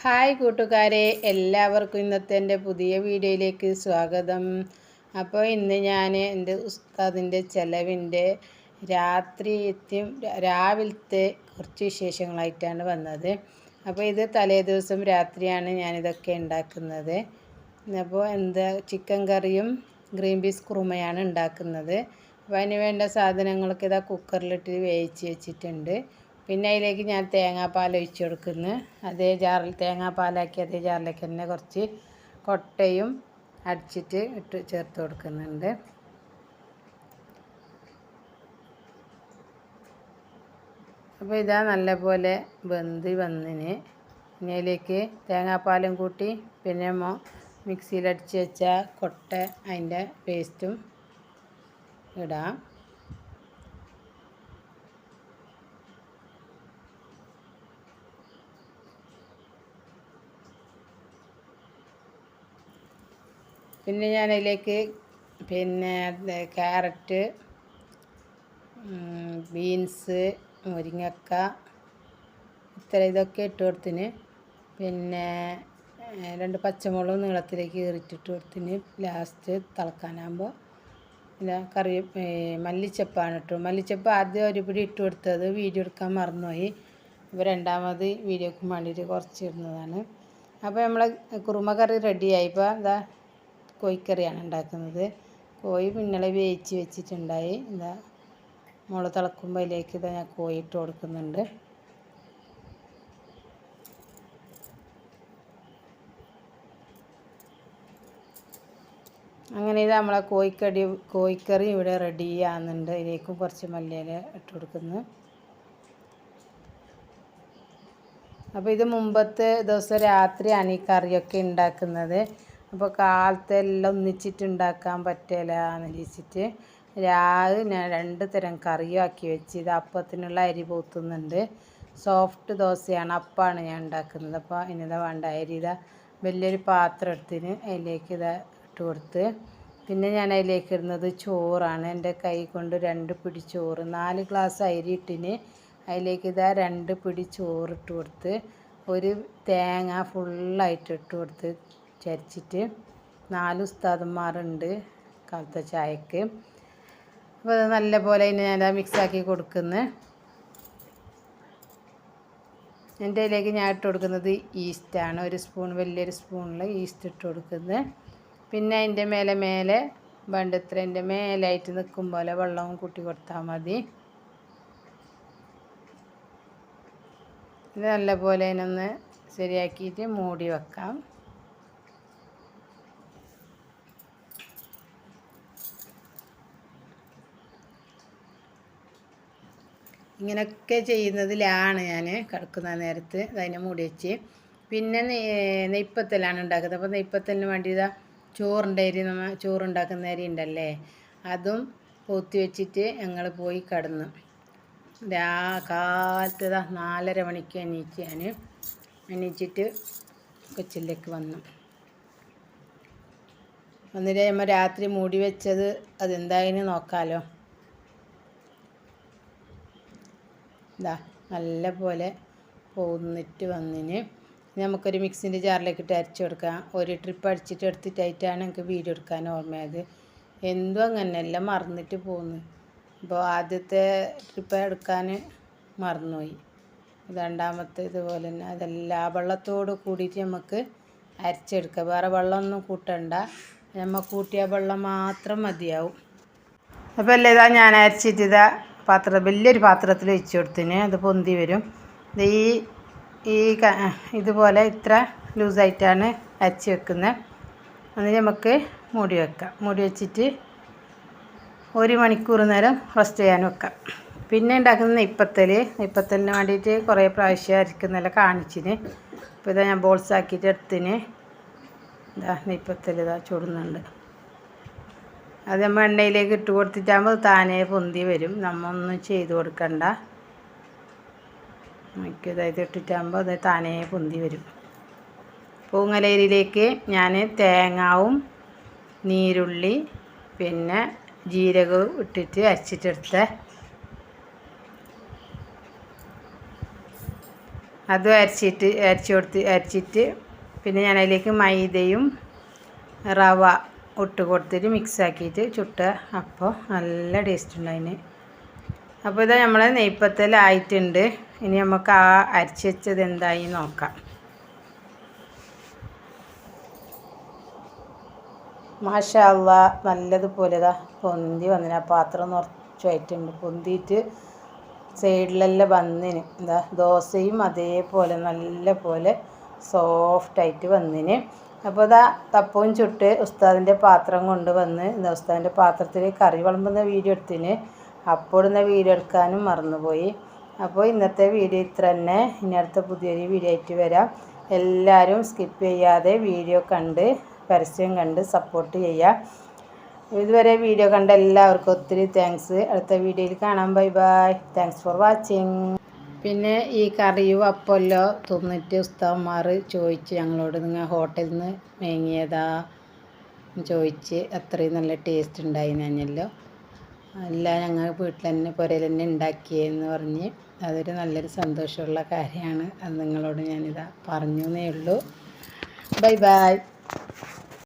Hi കൂട്ടുകാരെ, എല്ലാവർക്കും ഇന്നത്തെ എൻ്റെ പുതിയ വീഡിയോയിലേക്ക് സ്വാഗതം. അപ്പോൾ ഇന്ന് ഞാൻ എൻ്റെ ഉസ്താദിൻ്റെ ചെലവിൻ്റെ രാവിലത്തെ കുറച്ച് വിശേഷങ്ങളായിട്ടാണ് വന്നത്. അപ്പോൾ ഇത് തലേ ദിവസം രാത്രിയാണ് ഞാനിതൊക്കെ ഉണ്ടാക്കുന്നത്. അപ്പോൾ ചിക്കൻ കറിയും ഗ്രീൻ പീസ് കുറുമയാണ് ഉണ്ടാക്കുന്നത്. അപ്പോൾ അതിന് വേണ്ട സാധനങ്ങളൊക്കെ ഇതാ കുക്കറിലിട്ട് വേവിച്ച് വെച്ചിട്ടുണ്ട്. പിന്നെ അതിലേക്ക് ഞാൻ തേങ്ങാപ്പാൽ ഒഴിച്ച് കൊടുക്കുന്നു. അതേ ജാറിൽ തേങ്ങാപ്പാലാക്കി അതേ ജാറിലേക്ക് തന്നെ കുറച്ച് കൊട്ടയും അടിച്ചിട്ട് ചേർത്ത് കൊടുക്കുന്നുണ്ട്. അപ്പോൾ ഇതാ നല്ലപോലെ വെന്ത് വന്നിന്. ഇനി അതിലേക്ക് തേങ്ങാപ്പാലും കൂട്ടി പിന്നെ മിക്സിയിലടിച്ച് വെച്ച കൊട്ട അതിൻ്റെ പേസ്റ്റും ഇടാം. പിന്നെ ഞാൻ അതിലേക്ക് ക്യാരറ്റ്, ബീൻസ്, മുരിങ്ങക്ക ഇതൊക്കെ ഇട്ട് കൊടുത്തിന്. പിന്നെ 2 പച്ചമുളക് നീളത്തിലേക്ക് കീറിയിട്ടിട്ട് കൊടുത്തിന്. ലാസ്റ്റ് തിളക്കാനാകുമ്പോൾ മല്ലിച്ചപ്പാണ് ഇട്ടു. മല്ലിച്ചപ്പ് ആദ്യം ഒരു പിടി ഇട്ട് കൊടുത്തത് വീഡിയോ എടുക്കാൻ മറന്നുപോയി. ഇപ്പോൾ രണ്ടാമത് വീഡിയോക്ക് വേണ്ടിയിട്ട് കുറച്ച് ഇടുന്നതാണ്. അപ്പോൾ നമ്മളെ കുറുമ കറി റെഡിയായി. ഇപ്പോൾ എന്താ കോഴിക്കറിയാണ് ഉണ്ടാക്കുന്നത്. കോഴി പിന്നലെ വേവിച്ച് വെച്ചിട്ടുണ്ടായി. മുളക് തിളക്കുമ്പോൾ അതിലേക്ക് ഞാൻ കോഴി ഇട്ട് കൊടുക്കുന്നുണ്ട്. അങ്ങനെ നമ്മളെ കോഴിക്കറി ഇവിടെ റെഡി ആകുന്നുണ്ട്. ഇതിലേക്കും കുറച്ച് മല്ലിയില ഇട്ട് കൊടുക്കുന്നു. അപ്പോൾ ഇത് മുമ്പത്തെ ദിവസം രാത്രിയാണ് ഈ കറിയൊക്കെ ഉണ്ടാക്കുന്നത്. അപ്പോൾ കാലത്തെ എല്ലാം ഒന്നിച്ചിട്ട് ഉണ്ടാക്കാൻ പറ്റില്ല എന്ന് വിചാരിച്ചിട്ട് രാവിലെ ഞാൻ 2 തരം കറിയും ആക്കി വെച്ച്. ഇത് അപ്പത്തിനുള്ള അരി പോത്തുന്നുണ്ട്. സോഫ്റ്റ് ദോശയാണ്, അപ്പമാണ് ഞാൻ ഉണ്ടാക്കുന്നത്. അപ്പോൾ ഇനിതാ വേണ്ട അരി വലിയൊരു പാത്രം എടുത്തിന് അതിലേക്ക് ഇട്ട് കൊടുത്ത്. പിന്നെ ഞാൻ അതിലേക്ക് ഇടുന്നത് ചോറാണ്. എൻ്റെ കൈ കൊണ്ട് 2 പിടി ചോറ്, 4 ഗ്ലാസ് അരി ഇട്ടിന്. അതിലേക്ക് 2 പിടി ചോറ് ഇട്ട് കൊടുത്ത്. ഒരു തേങ്ങ ഫുള്ളായിട്ട് ഇട്ട് കൊടുത്ത് ചരിച്ചിട്ട്. 4 ഉസ്താദന്മാരുണ്ട് കാലത്തെ ചായക്ക്. അപ്പോൾ അത് നല്ലപോലെ അതിന് ഞാൻ മിക്സാക്കി കൊടുക്കുന്നത്. എൻ്റെ ഇതിലേക്ക് ഞാൻ ഇട്ട് കൊടുക്കുന്നത് ഈസ്റ്റാണ്. 1 സ്പൂൺ, വലിയൊരു സ്പൂണിൽ ഈസ്റ്റ് ഇട്ട് കൊടുക്കുന്നത്. പിന്നെ അതിൻ്റെ മേലെ വേണ്ടത്രേൻ്റെ മേലായിട്ട് നിൽക്കും പോലെ വെള്ളവും കൂട്ടി കൊടുത്താൽ മതി. ഇത് നല്ലപോലെ അതിനൊന്ന് ശരിയാക്കിയിട്ട് മൂടി വെക്കാം. ഇങ്ങനെയൊക്കെ ചെയ്യുന്നതിലാണ് ഞാൻ കിടക്കുന്ന നേരത്ത് അതിനെ മൂടി വെച്ച്. പിന്നെ നെയ്പ്പത്തലാണ് ഉണ്ടാക്കുന്നത്. അപ്പോൾ നെയ്പ്പത്തലിന് വേണ്ടി ചോറിൻ്റെ അരി, ചോറുണ്ടാക്കുന്ന അരി ഉണ്ടല്ലേ, അതും പോത്തി വെച്ചിട്ട് ഞങ്ങൾ പോയി കിടന്നു. കാലത്ത് 4:30 മണിക്ക് എണീച്ചിട്ട് കൊച്ചിലേക്ക് വന്നു. എന്നിട്ട് നമ്മൾ രാത്രി മൂടി വെച്ചത് അതെന്തായാലും നോക്കാമല്ലോ. നല്ല പോലെ പോന്നിട്ട് വന്നിന്. നമുക്കൊരു മിക്സിൻ്റെ ജാറിലേക്ക് ഇട്ട് അരച്ച് കൊടുക്കാം. ഒരു ട്രിപ്പ് അടിച്ചിട്ട് എടുത്തിട്ടായിട്ടാണ് എനിക്ക് വീഡിയോ എടുക്കാൻ ഓർമ്മയത്. എന്തും അങ്ങനെ എല്ലാം മറന്നിട്ട് പോകുന്നു. അപ്പോൾ ആദ്യത്തെ ട്രിപ്പ് എടുക്കാൻ മറന്നുപോയി. രണ്ടാമത്തെ ഇതുപോലെ തന്നെ അതെല്ലാം വെള്ളത്തോട് കൂടിയിട്ട് നമുക്ക് അരച്ചെടുക്കുക. വേറെ വെള്ളമൊന്നും കൂട്ടണ്ട, നമ്മൾ കൂട്ടിയ വെള്ളം മാത്രം മതിയാവും. അപ്പോൾ എല്ലാം ഞാൻ അരച്ചിട്ട് വലിയൊരു പാത്രത്തിൽ വെച്ച് കൊടുത്തിന്. അത് പൊന്തി വരും. ഇതുപോലെ ഇത്ര ലൂസായിട്ടാണ് അരച്ച് വെക്കുന്നത്. എന്നിട്ട് നമുക്ക് മൂടി വെക്കാം. മൂടി വെച്ചിട്ട് 1 മണിക്കൂർ നേരം റെസ്റ്റ് ചെയ്യാൻ വെക്കാം. പിന്നെ ഉണ്ടാക്കുന്ന നെയ്പ്പത്തലിന് വേണ്ടിയിട്ട് കുറേ പ്രാവശ്യം അരക്കുന്നതെല്ലാം കാണിച്ചിന്. ഇപ്പോൾ ഞാൻ ബോൾസ് ആക്കിയിട്ട് എടുത്തിന്. നെയ്പ്പത്തൽ ചൂടുന്നുണ്ട്. അത് നമ്മൾ എണ്ണയിലേക്ക് ഇട്ട് കൊടുത്തിട്ടാകുമ്പോൾ താനേ പൊന്തി വരും. നമ്മൊന്നും ചെയ്ത് കൊടുക്കണ്ട. ഇതായത് ഇട്ടിട്ടാകുമ്പോൾ അത് താനേ പൊന്തി വരും. പൂങ്ങലരിയിലേക്ക് ഞാൻ തേങ്ങാവും നീരുള്ളി പിന്നെ ജീരകവും ഇട്ടിട്ട് അരച്ചിട്ടെടുത്ത അതും അരച്ചിട്ട് പിന്നെ ഞാൻ അതിലേക്ക് മൈദയും റവ ഇട്ട് കൊടുത്തിട്ട് മിക്സ് ആക്കിയിട്ട് ചുട്ട അപ്പോൾ നല്ല ടേസ്റ്റ് ഉണ്ട് അതിന്. അപ്പോൾ ഇതാ നമ്മൾ നെയ്പ്പത്തലായിട്ടുണ്ട്. ഇനി നമുക്ക് ആ അരച്ച് വെച്ചത് എന്തായി നോക്കാം. മാഷാ അല്ലാ, നല്ലതുപോലെ ഇതാ പൊന്തി വന്നിന്. ആ പാത്രം നിറച്ചായിട്ടുണ്ട്. പൊന്തിയിട്ട് സൈഡിലെല്ലാം വന്നിന്. എന്താ ദോശയും അതേപോലെ നല്ല പോലെ സോഫ്റ്റായിട്ട് വന്നിന്. അപ്പോൾ ഇതാ തപ്പവും ചുട്ട് ഉസ്താദിൻ്റെ പാത്രം കൊണ്ട് വന്ന് ഉസ്താദിൻ്റെ പാത്രത്തിൽ കറി വിളമ്പുന്ന വീഡിയോ എടുത്തിന്. അപ്പോൾ ഇടുന്ന വീഡിയോ എടുക്കാനും മറന്നുപോയി. അപ്പോൾ ഇന്നത്തെ വീഡിയോ ഇത്ര തന്നെ. ഇനി അടുത്ത പുതിയൊരു വീഡിയോ ആയിട്ട് വരാം. എല്ലാവരും സ്കിപ്പ് ചെയ്യാതെ വീഡിയോ കണ്ട് പരസ്യം കണ്ട് സപ്പോർട്ട് ചെയ്യുക. ഇതുവരെ വീഡിയോ കണ്ട എല്ലാവർക്കും ഒത്തിരി താങ്ക്സ്. അടുത്ത വീഡിയോയിൽ കാണാം. Bye bye. Thanks for watching. പിന്നെ ഈ കറിയും അപ്പമല്ലോ തിന്നിട്ട് ഉസ്താദന്മാർ ചോദിച്ച് ഞങ്ങളോട്, നിങ്ങൾ ഹോട്ടലിൽ നിന്ന് വാങ്ങിയതാ ചോദിച്ച്. അത്രയും നല്ല ടേസ്റ്റ് ഉണ്ടായിനല്ലോ. അല്ല, ഞങ്ങൾ വീട്ടിൽ തന്നെ പുരയിൽ തന്നെ ഉണ്ടാക്കിയെന്ന് പറഞ്ഞ് അതൊരു നല്ലൊരു സന്തോഷമുള്ള കാര്യമാണ്. അത് നിങ്ങളോട് ഞാനിതാ പറഞ്ഞു എന്നേ ഉള്ളൂ. Bye bye.